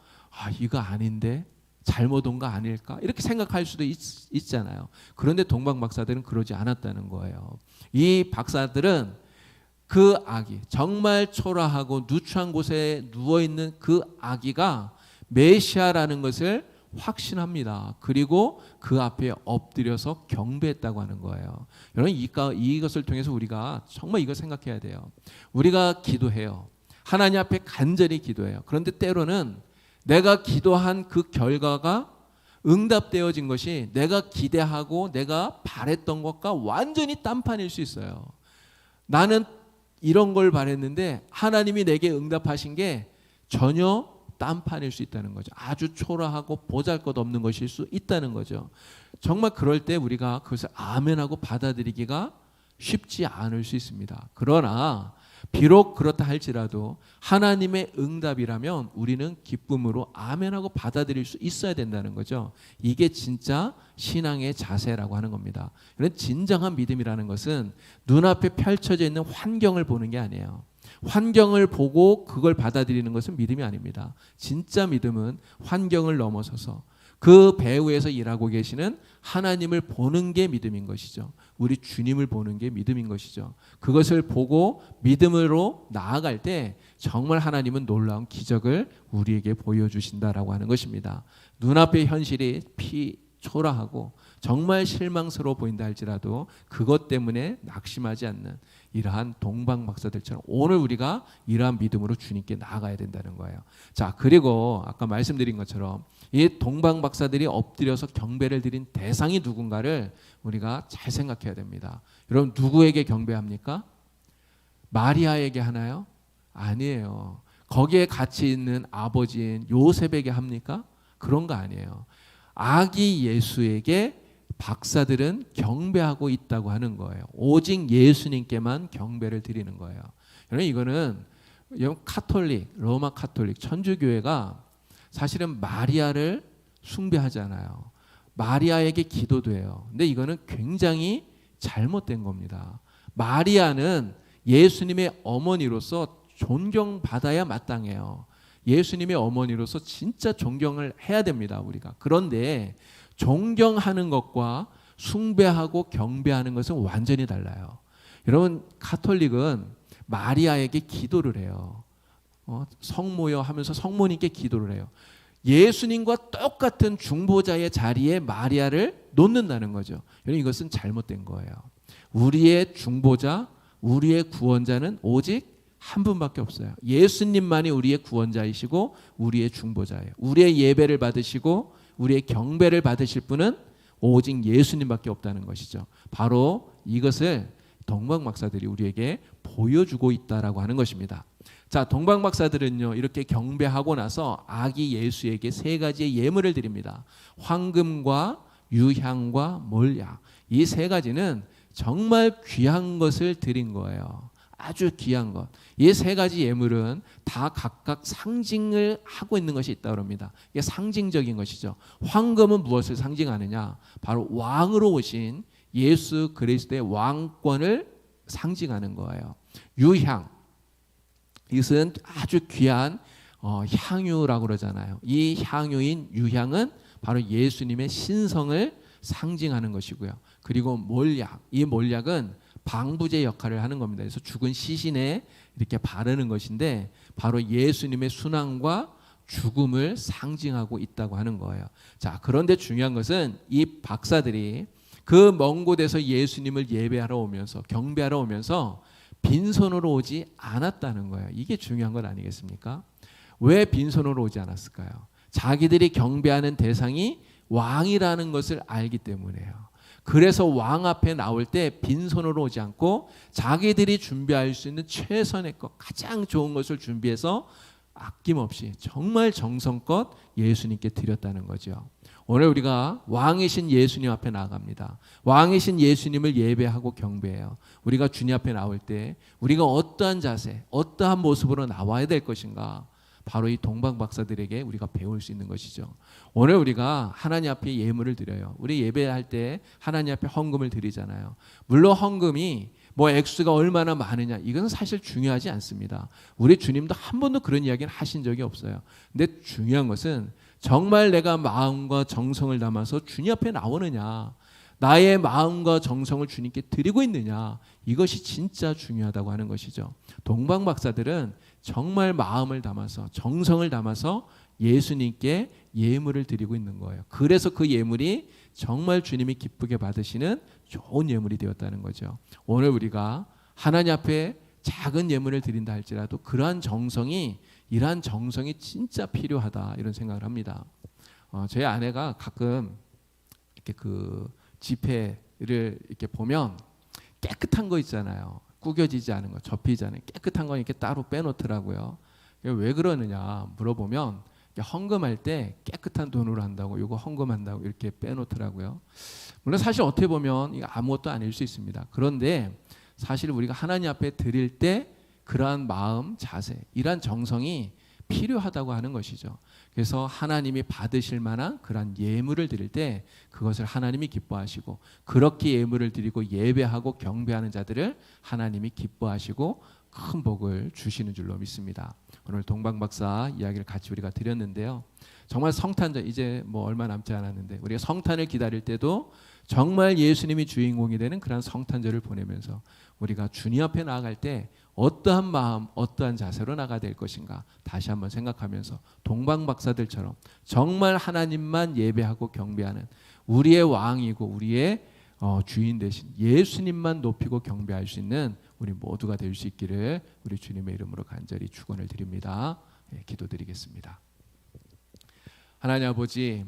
이거 아닌데, 잘못 온 거 아닐까, 이렇게 생각할 수도 있잖아요. 그런데 동방박사들은 그러지 않았다는 거예요. 이 박사들은 그 아기, 정말 초라하고 누추한 곳에 누워있는 그 아기가 메시아라는 것을 확신합니다. 그리고 그 앞에 엎드려서 경배했다고 하는 거예요. 여러분, 이것을 통해서 우리가 정말 이걸 생각해야 돼요. 우리가 기도해요. 하나님 앞에 간절히 기도해요. 그런데 때로는 내가 기도한 그 결과가 응답되어진 것이 내가 기대하고 내가 바랬던 것과 완전히 딴판일 수 있어요. 나는 이런 걸 바랬는데 하나님이 내게 응답하신 게 전혀 딴판일 수 있다는 거죠. 아주 초라하고 보잘것없는 것일 수 있다는 거죠. 정말 그럴 때 우리가 그것을 아멘하고 받아들이기가 쉽지 않을 수 있습니다. 그러나 비록 그렇다 할지라도 하나님의 응답이라면 우리는 기쁨으로 아멘하고 받아들일 수 있어야 된다는 거죠. 이게 진짜 신앙의 자세라고 하는 겁니다. 그런 진정한 믿음이라는 것은 눈앞에 펼쳐져 있는 환경을 보는 게 아니에요. 환경을 보고 그걸 받아들이는 것은 믿음이 아닙니다. 진짜 믿음은 환경을 넘어서서 그 배후에서 일하고 계시는 하나님을 보는 게 믿음인 것이죠. 우리 주님을 보는 게 믿음인 것이죠. 그것을 보고 믿음으로 나아갈 때 정말 하나님은 놀라운 기적을 우리에게 보여주신다라고 하는 것입니다. 눈앞의 현실이 초라하고 정말 실망스러워 보인다 할지라도 그것 때문에 낙심하지 않는 이러한 동방박사들처럼 오늘 우리가 이러한 믿음으로 주님께 나아가야 된다는 거예요. 자, 그리고 아까 말씀드린 것처럼 이 동방박사들이 엎드려서 경배를 드린 대상이 누군가를 우리가 잘 생각해야 됩니다. 여러분, 누구에게 경배합니까? 마리아에게 하나요? 아니에요. 거기에 같이 있는 아버지인 요셉에게 합니까? 그런 거 아니에요. 아기 예수에게 박사들은 경배하고 있다고 하는 거예요. 오직 예수님께만 경배를 드리는 거예요. 여러분, 이거는 카톨릭, 로마 카톨릭, 천주교회가 사실은 마리아를 숭배하잖아요. 마리아에게 기도도 해요. 근데 이거는 굉장히 잘못된 겁니다. 마리아는 예수님의 어머니로서 존경받아야 마땅해요. 예수님의 어머니로서 진짜 존경을 해야 됩니다, 우리가. 그런데 존경하는 것과 숭배하고 경배하는 것은 완전히 달라요. 여러분, 가톨릭은 마리아에게 기도를 해요. 성모여 하면서 성모님께 기도를 해요. 예수님과 똑같은 중보자의 자리에 마리아를 놓는다는 거죠. 여러분, 이것은 잘못된 거예요. 우리의 중보자, 우리의 구원자는 오직 한 분밖에 없어요. 예수님만이 우리의 구원자이시고 우리의 중보자예요. 우리의 예배를 받으시고 우리의 경배를 받으실 분은 오직 예수님밖에 없다는 것이죠. 바로 이것을 동방박사들이 우리에게 보여주고 있다라고 하는 것입니다. 자, 동방박사들은요, 이렇게 경배하고 나서 아기 예수에게 세 가지의 예물을 드립니다. 황금과 유향과 몰약. 이 세 가지는 정말 귀한 것을 드린 거예요. 아주 귀한 것. 이 세 가지 예물은 다 각각 상징을 하고 있는 것이 있다고 합니다. 이게 상징적인 것이죠. 황금은 무엇을 상징하느냐? 바로 왕으로 오신 예수 그리스도의 왕권을 상징하는 거예요. 유향, 이것은 아주 귀한 향유라고 그러잖아요. 이 향유인 유향은 바로 예수님의 신성을 상징하는 것이고요. 그리고 몰약, 이 몰약은 방부제 역할을 하는 겁니다. 그래서 죽은 시신에 이렇게 바르는 것인데 바로 예수님의 순환과 죽음을 상징하고 있다고 하는 거예요. 자, 그런데 중요한 것은 이 박사들이 그 먼 곳에서 예수님을 예배하러 오면서 경배하러 오면서 빈손으로 오지 않았다는 거예요. 이게 중요한 건 아니겠습니까? 왜 빈손으로 오지 않았을까요? 자기들이 경배하는 대상이 왕이라는 것을 알기 때문에요. 그래서 왕 앞에 나올 때 빈손으로 오지 않고 자기들이 준비할 수 있는 최선의 것, 가장 좋은 것을 준비해서 아낌없이 정말 정성껏 예수님께 드렸다는 거죠. 오늘 우리가 왕이신 예수님 앞에 나아갑니다. 왕이신 예수님을 예배하고 경배해요. 우리가 주님 앞에 나올 때 우리가 어떠한 자세, 어떠한 모습으로 나와야 될 것인가, 바로 이 동방 박사들에게 우리가 배울 수 있는 것이죠. 오늘 우리가 하나님 앞에 예물을 드려요. 우리 예배할 때 하나님 앞에 헌금을 드리잖아요. 물론 헌금이 뭐 액수가 얼마나 많으냐, 이건 사실 중요하지 않습니다. 우리 주님도 한 번도 그런 이야기는 하신 적이 없어요. 근데 중요한 것은 정말 내가 마음과 정성을 담아서 주님 앞에 나오느냐, 나의 마음과 정성을 주님께 드리고 있느냐, 이것이 진짜 중요하다고 하는 것이죠. 동방 박사들은 정말 마음을 담아서 정성을 담아서 예수님께 예물을 드리고 있는 거예요. 그래서 그 예물이 정말 주님이 기쁘게 받으시는 좋은 예물이 되었다는 거죠. 오늘 우리가 하나님 앞에 작은 예물을 드린다 할지라도 이러한 정성이 진짜 필요하다, 이런 생각을 합니다. 제 아내가 가끔 이렇게 그 지폐를 이렇게 보면 깨끗한 거 있잖아요. 구겨지지 않은 거, 접히지 않은 깨끗한 거 이렇게 따로 빼놓더라고요. 왜 그러느냐 물어보면 헌금할 때 깨끗한 돈으로 한다고, 이거 헌금한다고 이렇게 빼놓더라고요. 물론 사실 어떻게 보면 이거 아무것도 아닐 수 있습니다. 그런데 사실 우리가 하나님 앞에 드릴 때 그러한 마음, 자세, 이러한 정성이 필요하다고 하는 것이죠. 그래서 하나님이 받으실 만한 그러한 예물을 드릴 때 그것을 하나님이 기뻐하시고, 그렇게 예물을 드리고 예배하고 경배하는 자들을 하나님이 기뻐하시고 큰 복을 주시는 줄로 믿습니다. 오늘 동방 박사 이야기를 같이 우리가 드렸는데요. 정말 성탄절 이제 뭐 얼마 남지 않았는데 우리가 성탄을 기다릴 때도 정말 예수님이 주인공이 되는 그런 성탄절을 보내면서 우리가 주님 앞에 나아갈 때 어떠한 마음, 어떠한 자세로 나가야 될 것인가 다시 한번 생각하면서 동방 박사들처럼 정말 하나님만 예배하고 경배하는 우리의 왕이고 우리의 주인 되신 예수님만 높이고 경배할 수 있는 우리 모두가 될 수 있기를 우리 주님의 이름으로 간절히 축원을 드립니다. 기도드리겠습니다. 하나님 아버지,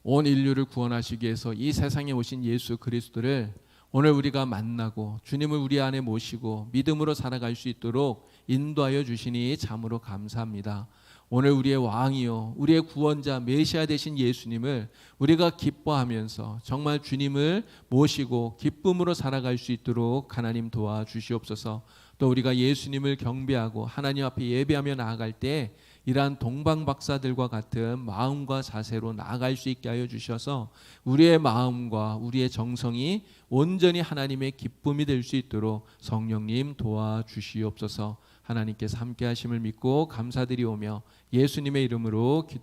온 인류를 구원하시기 위해서 이 세상에 오신 예수 그리스도를 오늘 우리가 만나고 주님을 우리 안에 모시고 믿음으로 살아갈 수 있도록 인도하여 주시니 참으로 감사합니다. 오늘 우리의 왕이요 우리의 구원자 메시아 되신 예수님을 우리가 기뻐하면서 정말 주님을 모시고 기쁨으로 살아갈 수 있도록 하나님 도와주시옵소서. 또 우리가 예수님을 경배하고 하나님 앞에 예배하며 나아갈 때 이러한 동방 박사들과 같은 마음과 자세로 나아갈 수 있게 하여 주셔서 우리의 마음과 우리의 정성이 온전히 하나님의 기쁨이 될 수 있도록 성령님 도와주시옵소서. 하나님께서 함께 하심을 믿고 감사드리오며 예수님의 이름으로 기도